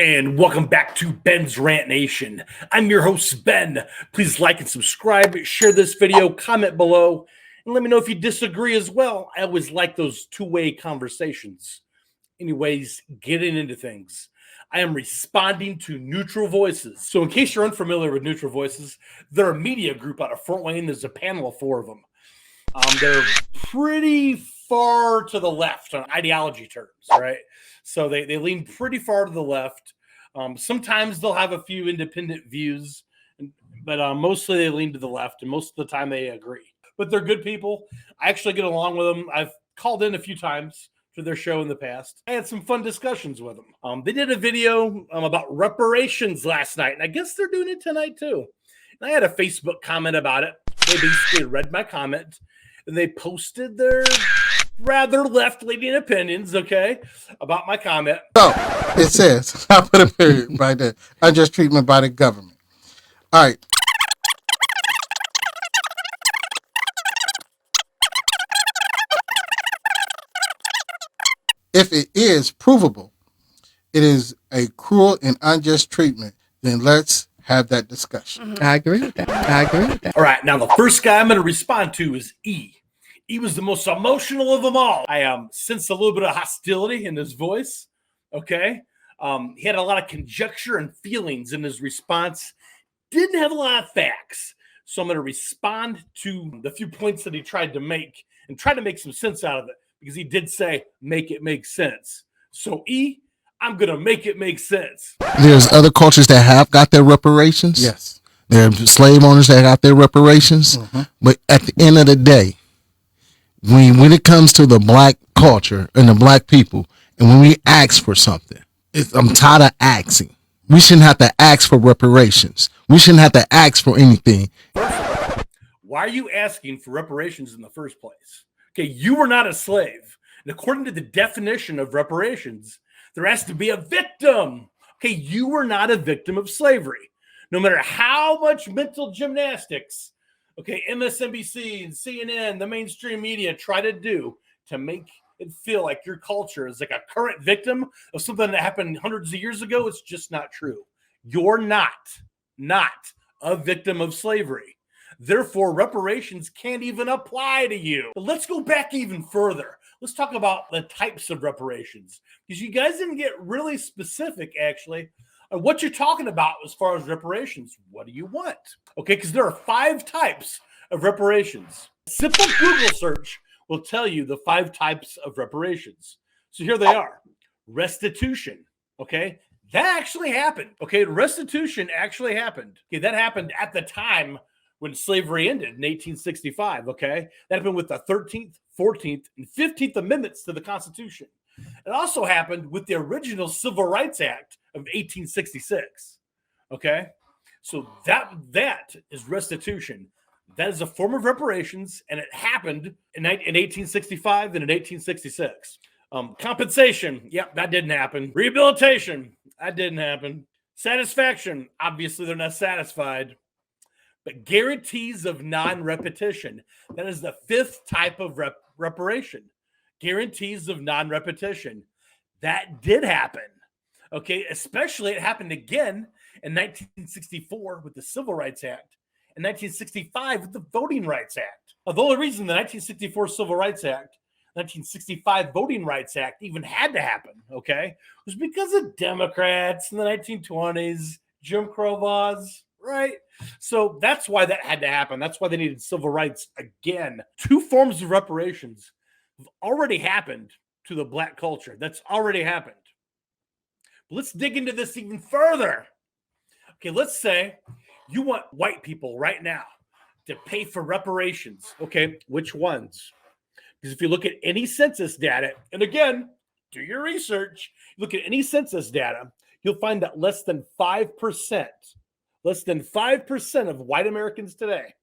And welcome back to Ben's Rant Nation. I'm your host, Ben. Please like and subscribe, share this video, comment below, and let me know if you disagree as well. I always like those two-way conversations. Anyways, getting into things. I am responding to Neutral Voices. So in case you're unfamiliar with Neutral Voices, they're a media group out of Fort Wayne. There's a panel of 4 of them. They're pretty far to the left on ideology terms, right? So they lean pretty far to the left. Sometimes they'll have a few independent views, but mostly they lean to the left, and most of the time they agree. But they're good people. I actually get along with them. I've called in a few times for their show in the past. I had some fun discussions with them. They did a video about reparations last night, and I guess they're doing it tonight too. And I had a Facebook comment about it. They basically read my comment, and they posted their rather left-leaning opinions, okay, about my comment. So it says, I put a period right there. Unjust treatment by the government. All right. If it is provable, it is a cruel and unjust treatment, then let's have that discussion. I agree with that. All right, now the first guy I'm going to respond to is E. He was the most emotional of them all. I sensed a little bit of hostility in his voice, okay? He had a lot of conjecture and feelings in his response. Didn't have a lot of facts. So I'm going to respond to the few points that he tried to make and try to make some sense out of it, because he did say, make it make sense. So E, I'm going to make it make sense. There's other cultures that have got their reparations. Yes. There are slave owners that got their reparations. Mm-hmm. But at the end of the day, when it comes to the black culture and the black people, and when we ask for something, I'm tired of asking. We shouldn't have to ask for reparations. We shouldn't have to ask for anything. Why are you asking for reparations in the first place? Okay, you were not a slave. And according to the definition of reparations, there has to be a victim. Okay, you were not a victim of slavery. No matter how much mental gymnastics, okay, MSNBC and CNN, the mainstream media try to do to make it feel like your culture is like a current victim of something that happened hundreds of years ago, it's just not true. You're not a victim of slavery. Therefore, reparations can't even apply to you. But let's go back even further. Let's talk about the types of reparations, because you guys didn't get really specific, actually, on what you're talking about as far as reparations. What do you want? Okay, because there are 5 types of reparations. A simple Google search will tell you the 5 types of reparations. So here they are. Restitution, okay? That actually happened. Okay, restitution actually happened. Okay, that happened at the time when slavery ended in 1865, okay? That happened with the 13th, 14th, and 15th Amendments to the Constitution. It also happened with the original Civil Rights Act of 1866, okay? So that is restitution. That is a form of reparations, and it happened in 1865 and in 1866. Compensation, yep, that didn't happen. Rehabilitation, that didn't happen. Satisfaction, obviously they're not satisfied. But guarantees of non-repetition, that is the 5th type of reparation. Guarantees of non-repetition. That did happen. Okay, especially it happened again in 1964 with the Civil Rights Act, and 1965 with the Voting Rights Act. The only reason the 1964 Civil Rights Act, 1965 Voting Rights Act even had to happen, okay, was because of Democrats in the 1920s, Jim Crow laws, right? So that's why that had to happen. That's why they needed civil rights again. 2 forms of reparations have already happened to the black culture. That's already happened. But let's dig into this even further. Okay, let's say you want white people right now to pay for reparations. Okay, which ones? Because if you look at any census data, and again, do your research, look at any census data, you'll find that less than 5% of white Americans today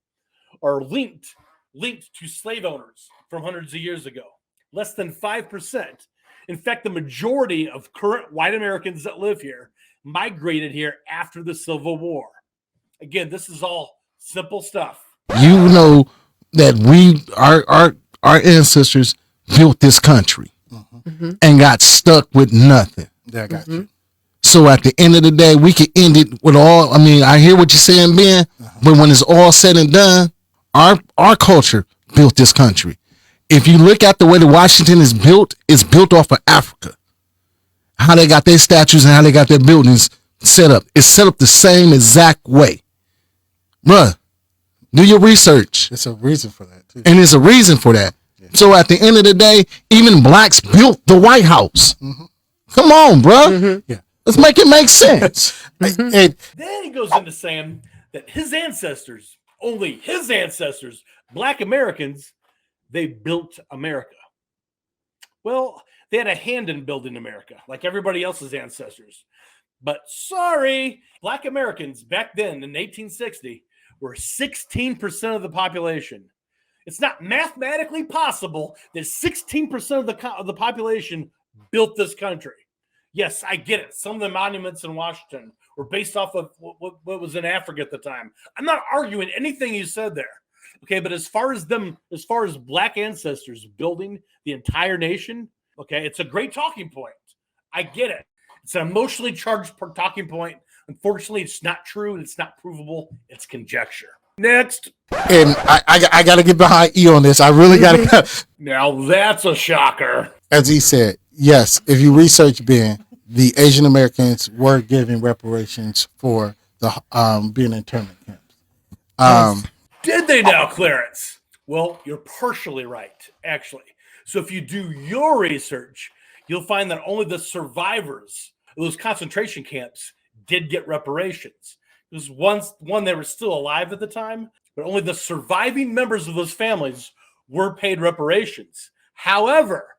are linked to slave owners from hundreds of years ago. Less than 5%. In fact, the majority of current white Americans that live here migrated here after the Civil War. Again, this is all simple stuff. You know that our ancestors built this country and got stuck with nothing. Yeah, I got you. So at the end of the day, we could end it with all. I mean, I hear what you're saying, Ben, but when it's all said and done, our culture built this country. If you look at the way that Washington is built, it's built off of Africa. How they got their statues and how they got their buildings set up. It's set up the same exact way. Bruh, do your research. There's a reason for that, too. And there's a reason for that. Yeah. So at the end of the day, even blacks built the White House. Mm-hmm. Come on, bruh. Mm-hmm. Yeah. Let's make it make sense. Then he goes into saying that his ancestors, only his ancestors, black Americans, they built America. Well, they had a hand in building America, like everybody else's ancestors. But sorry, black Americans back then in 1860 were 16% of the population. It's not mathematically possible that 16% of the population built this country. Yes, I get it. Some of the monuments in Washington were based off of what was in Africa at the time. I'm not arguing anything you said there. Okay, but as far as black ancestors building the entire nation, okay, it's a great talking point. I get it. It's an emotionally charged talking point. Unfortunately, it's not true and it's not provable. It's conjecture. Next. And I got to get behind E on this. I really got to. Now that's a shocker. As he said, yes, if you research Ben, the Asian Americans were given reparations for the being in internment camps. Did they now, Clarence? Well, you're partially right, actually. So if you do your research, you'll find that only the survivors of those concentration camps did get reparations. There was one that was still alive at the time, but only the surviving members of those families were paid reparations. However,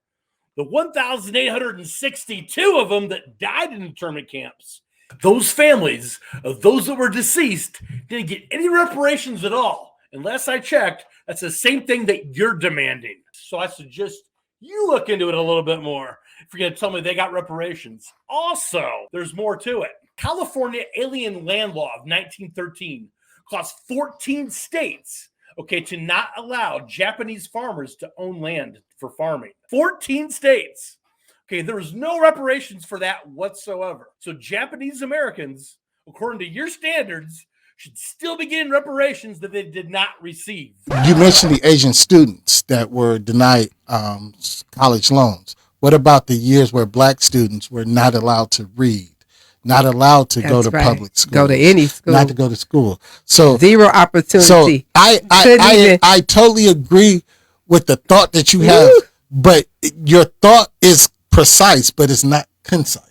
the 1,862 of them that died in internment camps, those families of those that were deceased didn't get any reparations at all. And last I checked, that's the same thing that you're demanding. So I suggest you look into it a little bit more if you're going to tell me they got reparations. Also, there's more to it. California Alien Land Law of 1913 caused 14 states, okay, to not allow Japanese farmers to own land for farming. 14 states. Okay, there was no reparations for that whatsoever. So Japanese Americans, according to your standards, should still be getting reparations that they did not receive. You mentioned the Asian students that were denied college loans. What about the years where black students were not allowed to read, not allowed to go to public school, go to any school, not to go to school? So zero opportunity. So I totally agree with the thought that you have, but your thought is precise, but it's not concise.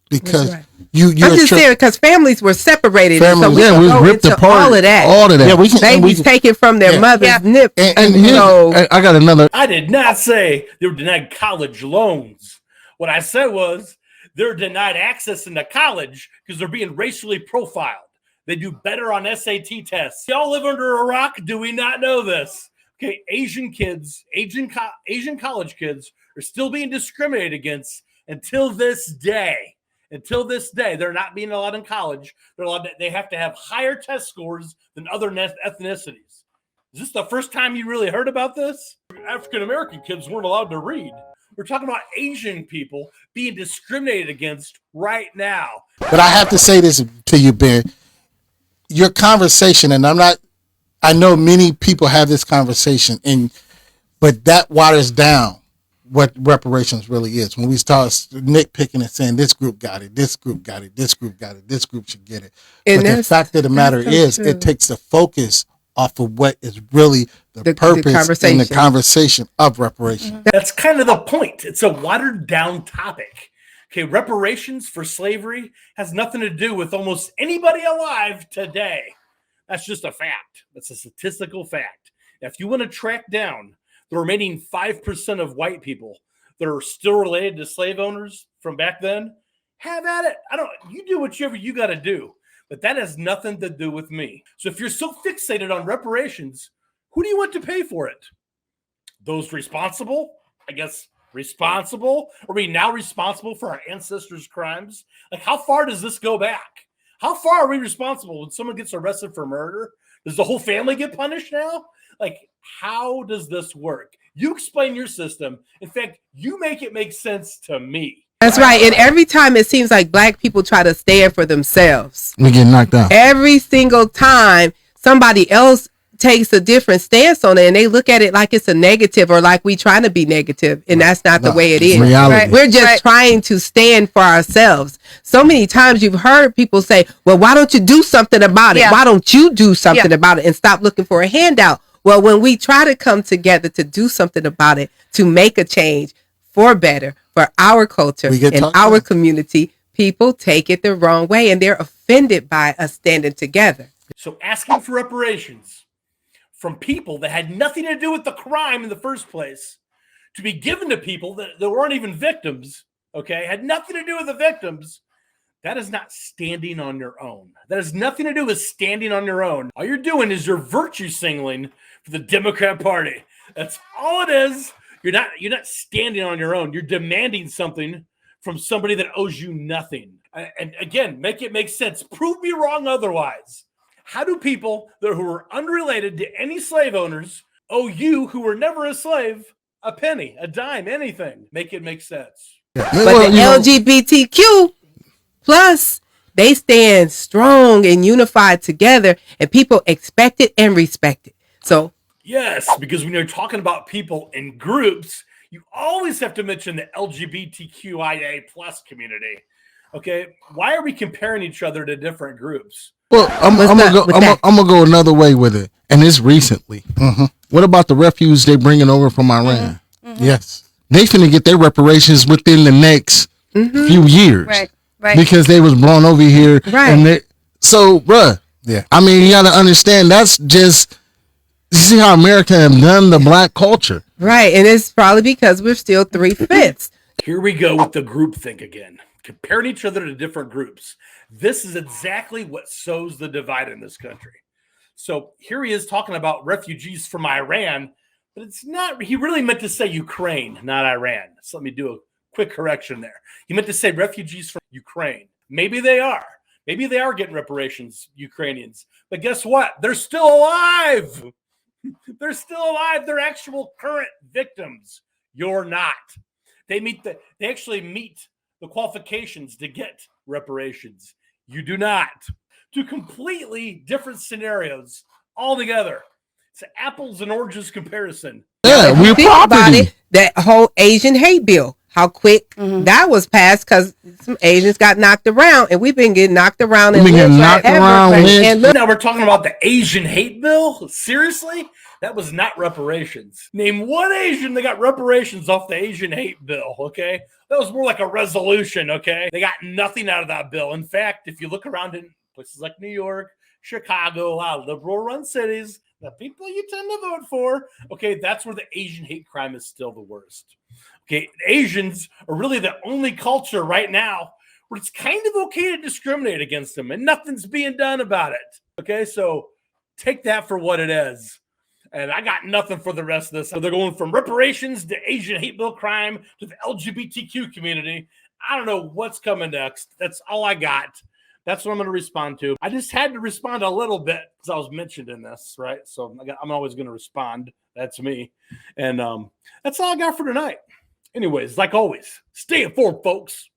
Because I'm just saying, because families were separated, so we was ripped apart. All of that. Yeah, babies taken from their mother's nip. I got another. I did not say they were denied college loans. What I said was they're denied access into college because they're being racially profiled. They do better on SAT tests. Y'all live under a rock? Do we not know this? Okay, Asian college kids are still being discriminated against until this day. Until this day, they're not being allowed in college. They have to have higher test scores than other ethnicities. Is this the first time you really heard about this? African-American kids weren't allowed to read. We're talking about Asian people being discriminated against right now. But I have to say this to you, Ben. Your conversation, and I know many people have this conversation, but that waters down what reparations really is. When we start nitpicking and saying this group got it, this group got it, this group got it, this group should get it. But the fact of the matter is, it takes the focus off of what is really the purpose and the conversation of reparations. That's kind of the point. It's a watered down topic. Okay, reparations for slavery has nothing to do with almost anybody alive today. That's just a fact. That's a statistical fact. Now, if you want to track down the remaining 5% of white people that are still related to slave owners from back then, have at it. You do whatever you got to do, but that has nothing to do with me. So if you're so fixated on reparations, who do you want to pay for it? Those responsible? I guess responsible? Are we now responsible for our ancestors' crimes? Like, how far does this go back? How far are we responsible when someone gets arrested for murder? Does the whole family get punished now? Like, how does this work? You explain your system. In fact, you make it make sense to me. That's right. And every time it seems like black people try to stand for themselves, we get knocked out. Every single time somebody else takes a different stance on it and they look at it like it's a negative or like we trying to be negative, and that's not the way it is. Reality. We're just trying to stand for ourselves. So many times you've heard people say, well, why don't you do something about it? Why don't you do something about it and stop looking for a handout? Well, when we try to come together to do something about it, to make a change for better, for our culture and our community, people take it the wrong way and they're offended by us standing together. So asking for reparations from people that had nothing to do with the crime in the first place to be given to people that weren't even victims, okay, had nothing to do with the victims, that is not standing on your own. That has nothing to do with standing on your own. All you're doing is you're virtue signaling for the Democrat Party. That's all it is. You're not standing on your own. You're demanding something from somebody that owes you nothing. And again, make it make sense. Prove me wrong otherwise. How do people who are unrelated to any slave owners owe you, who were never a slave, a penny, a dime, anything? Make it make sense. But the LGBTQ plus, they stand strong and unified together, and people expect it and respect it. So yes, because when you're talking about people in groups, you always have to mention the LGBTQIA plus community. Okay, why are we comparing each other to different groups? Well, I'm gonna go another way with it, and it's recently. What about the refuge they bringing over from Iran? Yes, they finna get their reparations within the next few years, right? Because they was blown over here, and so, bruh, I mean, you gotta understand that's just. You see how America have done the black culture, right? And it's probably because we're still 3/5. Here we go with the group think again. Comparing each other to different groups. This is exactly what sows the divide in this country. So here he is talking about refugees from Iran, but it's not, he really meant to say Ukraine, not Iran. So let me do a quick correction there. He meant to say refugees from Ukraine. Maybe they are. Maybe they are getting reparations, Ukrainians. But guess what? They're still alive. They're still alive. They're actual current victims. You're not. They actually meet the qualifications to get reparations. You do not. Two completely different scenarios altogether. It's an apples and oranges comparison. Yeah, we're think about it, that whole Asian hate bill, how quick that was passed because some Asians got knocked around, and we've been getting knocked around and now we're talking about the Asian hate bill? Seriously? That was not reparations. Name one Asian that got reparations off the Asian hate bill, okay? That was more like a resolution, okay? They got nothing out of that bill. In fact, if you look around in places like New York, Chicago, a lot of liberal-run cities, the people you tend to vote for, okay, that's where the Asian hate crime is still the worst. Okay, Asians are really the only culture right now where it's kind of okay to discriminate against them, and nothing's being done about it. Okay, so take that for what it is. And I got nothing for the rest of this. So they're going from reparations to Asian hate bill crime to the LGBTQ community. I don't know what's coming next. That's all I got. That's what I'm going to respond to. I just had to respond a little bit because I was mentioned in this, right? So I'm always going to respond. That's me. And that's all I got for tonight. Anyways, like always, stay informed, folks.